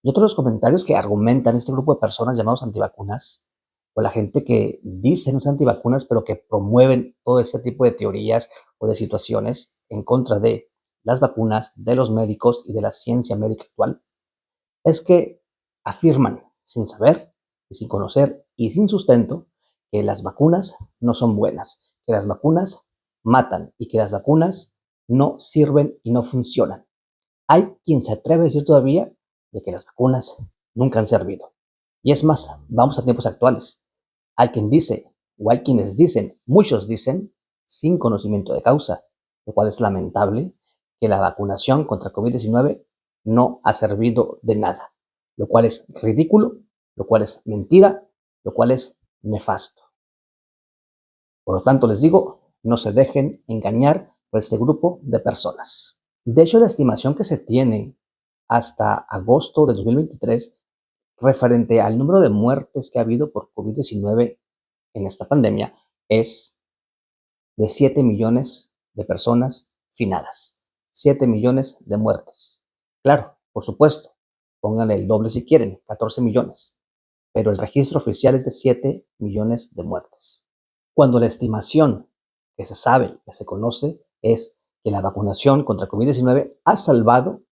Y otros comentarios que argumentan este grupo de personas llamados antivacunas, o la gente que dice no ser antivacunas, pero que promueven todo ese tipo de teorías o de situaciones en contra de las vacunas, de los médicos y de la ciencia médica actual, es que afirman sin saber y sin conocer y sin sustento que las vacunas no son buenas, que las vacunas matan y que las vacunas no sirven y no funcionan. Hay quien se atreve a decir todavía de que las vacunas nunca han servido. Y es más, vamos a tiempos actuales. Hay quien dice, o hay quienes dicen, muchos dicen, sin conocimiento de causa, lo cual es lamentable, que la vacunación contra COVID-19 no ha servido de nada, lo cual es ridículo, lo cual es mentira, lo cual es nefasto. Por lo tanto, les digo, no se dejen engañar por este grupo de personas. De hecho, la estimación que se tiene hasta agosto de 2023 referente al número de muertes que ha habido por COVID-19 en esta pandemia es de 7 millones de personas finadas. 7 millones de muertes. Claro, por supuesto, pónganle el doble si quieren, 14 millones. Pero el registro oficial es de 7 millones de muertes. Cuando la estimación que se sabe, que se conoce, es que la vacunación contra COVID-19 ha salvado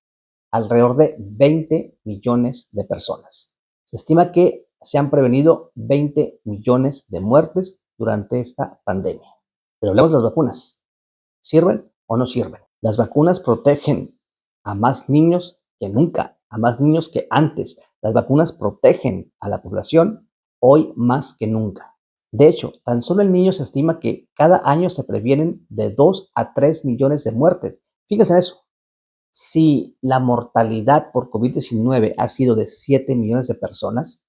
alrededor de 20 millones de personas. Se estima que se han prevenido 20 millones de muertes durante esta pandemia. Pero hablemos de las vacunas. ¿Sirven o no sirven? Las vacunas protegen a más niños que nunca, a más niños que antes. Las vacunas protegen a la población hoy más que nunca. De hecho, tan solo en niños se estima que cada año se previenen de 2 a 3 millones de muertes. Fíjense en eso. Si la mortalidad por COVID-19 ha sido de 7 millones de personas,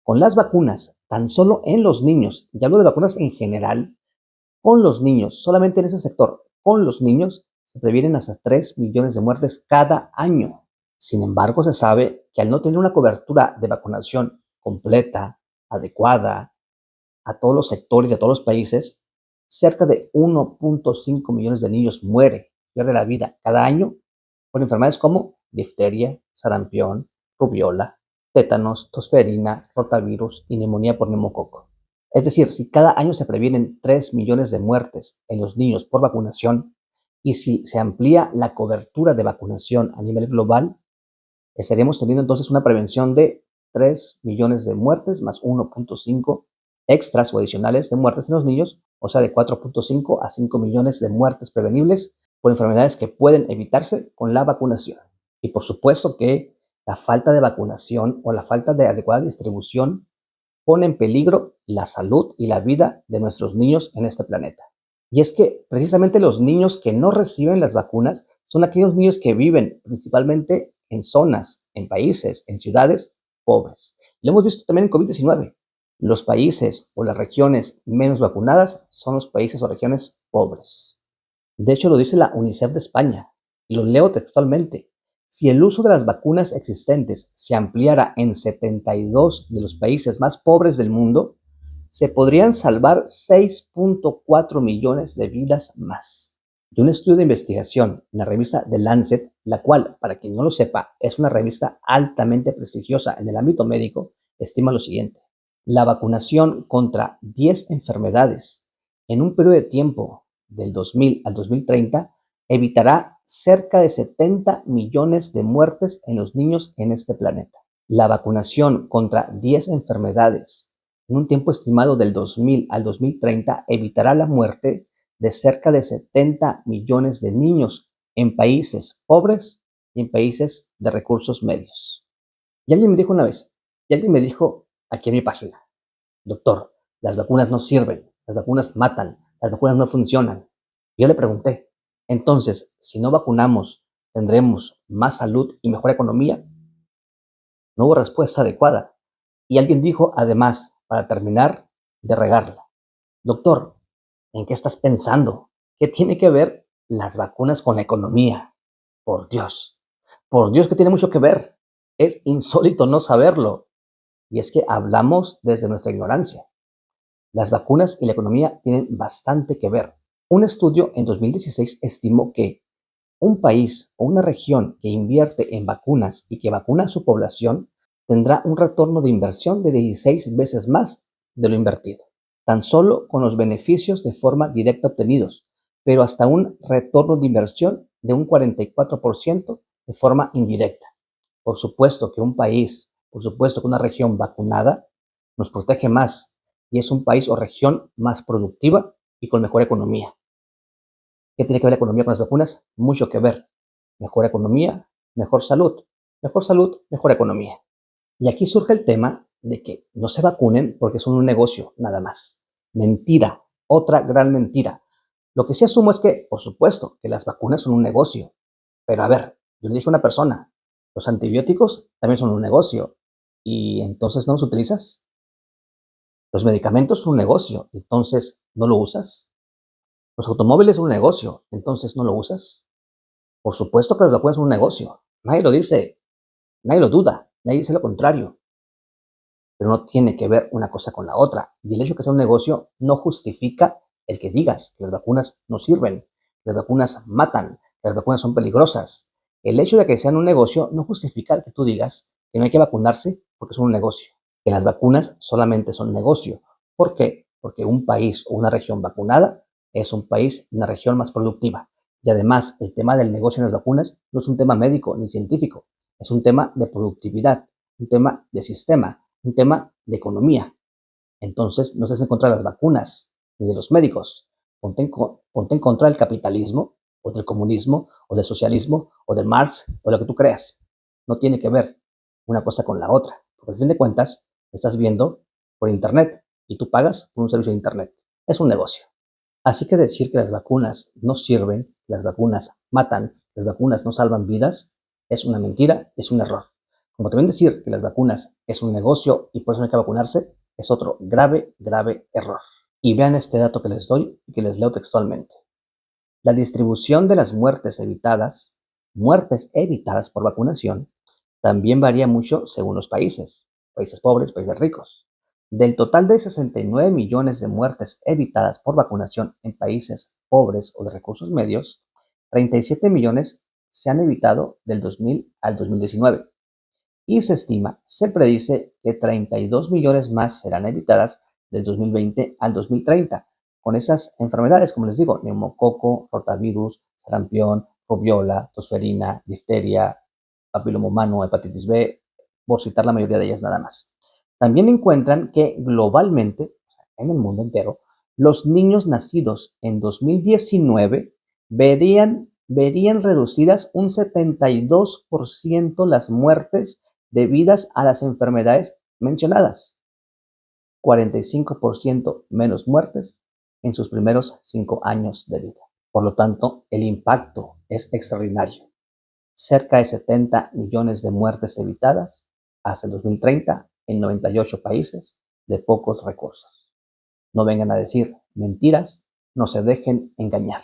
con las vacunas, tan solo en los niños, y hablo de vacunas en general, con los niños, solamente en ese sector, con los niños, se previenen hasta 3 millones de muertes cada año. Sin embargo, se sabe que al no tener una cobertura de vacunación completa, adecuada, a todos los sectores y a todos los países, cerca de 1.5 millones de niños pierde la vida cada año por enfermedades como difteria, sarampión, rubiola, tétanos, tosferina, rotavirus y neumonía por neumococo. Es decir, si cada año se previenen 3 millones de muertes en los niños por vacunación y si se amplía la cobertura de vacunación a nivel global, estaríamos teniendo entonces una prevención de 3 millones de muertes más 1.5 extras o adicionales de muertes en los niños, o sea, de 4.5 a 5 millones de muertes prevenibles por enfermedades que pueden evitarse con la vacunación. Y por supuesto que la falta de vacunación o la falta de adecuada distribución pone en peligro la salud y la vida de nuestros niños en este planeta. Y es que precisamente los niños que no reciben las vacunas son aquellos niños que viven principalmente en zonas, en países, en ciudades pobres. Lo hemos visto también en COVID-19. Los países o las regiones menos vacunadas son los países o regiones pobres. De hecho, lo dice la UNICEF de España, y lo leo textualmente. Si el uso de las vacunas existentes se ampliara en 72 de los países más pobres del mundo, se podrían salvar 6.4 millones de vidas más. De un estudio de investigación en la revista The Lancet, la cual, para quien no lo sepa, es una revista altamente prestigiosa en el ámbito médico, estima lo siguiente. La vacunación contra 10 enfermedades en un periodo de tiempo del 2000 al 2030 evitará cerca de 70 millones de muertes en los niños en este planeta. La vacunación contra 10 enfermedades en un tiempo estimado del 2000 al 2030 evitará la muerte de cerca de 70 millones de niños en países pobres y en países de recursos medios. Y alguien me dijo una vez, y alguien me dijo aquí en mi página, doctor, las vacunas no sirven, las vacunas matan, las vacunas no funcionan. Yo le pregunté, entonces, si no vacunamos, ¿tendremos más salud y mejor economía? No hubo respuesta adecuada. Y alguien dijo, además, para terminar de regarla, doctor, ¿en qué estás pensando? ¿Qué tiene que ver las vacunas con la economía? Por Dios que tiene mucho que ver. Es insólito no saberlo. Y es que hablamos desde nuestra ignorancia. Las vacunas y la economía tienen bastante que ver. Un estudio en 2016 estimó que Un país o una región que invierte en vacunas y que vacuna a su población tendrá un retorno de inversión de 16 veces más de lo invertido, tan solo con los beneficios de forma directa obtenidos, pero hasta un retorno de inversión de un 44% de forma indirecta. Por supuesto que un país, por supuesto que una región vacunada nos protege más y es un país o región más productiva y con mejor economía. ¿Qué tiene que ver la economía con las vacunas? Mucho que ver. Mejor economía, mejor salud. Mejor salud, mejor economía. Y aquí surge el tema de que no se vacunen porque son un negocio, nada más. Mentira, otra gran mentira. Lo que sí asumo es que, por supuesto, que las vacunas son un negocio. Pero a ver, yo le dije a una persona, los antibióticos también son un negocio. ¿Y entonces no los utilizas? Los medicamentos son un negocio, entonces no lo usas. Los automóviles son un negocio, entonces no lo usas. Por supuesto que las vacunas son un negocio. Nadie lo dice, nadie lo duda, nadie dice lo contrario. Pero no tiene que ver una cosa con la otra. Y el hecho de que sea un negocio no justifica el que digas que las vacunas no sirven, que las vacunas matan, que las vacunas son peligrosas. El hecho de que sean un negocio no justifica el que tú digas que no hay que vacunarse porque es un negocio, que las vacunas solamente son negocio. ¿Por qué? Porque un país o una región vacunada es un país, una región más productiva. Y además, el tema del negocio en las vacunas no es un tema médico ni científico, es un tema de productividad, un tema de sistema, un tema de economía. Entonces, no estés en contra de las vacunas ni de los médicos. Ponte en contra del capitalismo o del comunismo o del socialismo o de Marx o lo que tú creas. No tiene que ver una cosa con la otra. Porque al fin de cuentas, estás viendo por Internet y tú pagas por un servicio de Internet. Es un negocio. Así que decir que las vacunas no sirven, las vacunas matan, las vacunas no salvan vidas, es una mentira, es un error. Como también decir que las vacunas es un negocio y por eso no hay que vacunarse, es otro grave, grave error. Y vean este dato que les doy y que les leo textualmente. La distribución de las muertes evitadas por vacunación, también varía mucho según los países, países pobres, países ricos. Del total de 69 millones de muertes evitadas por vacunación en países pobres o de recursos medios, 37 millones se han evitado del 2000 al 2019 y se predice que 32 millones más serán evitadas del 2020 al 2030 con esas enfermedades, como les digo, neumococo, rotavirus, sarampión, rubiola, tosferina, difteria, papiloma humano, hepatitis B, por citar la mayoría de ellas nada más. También encuentran que globalmente, en el mundo entero, los niños nacidos en 2019 verían reducidas un 72% las muertes debidas a las enfermedades mencionadas, 45% menos muertes en sus primeros 5 años de vida. Por lo tanto, el impacto es extraordinario. Cerca de 70 millones de muertes evitadas hasta el 2030 en 98 países de pocos recursos. No vengan a decir mentiras, no se dejen engañar.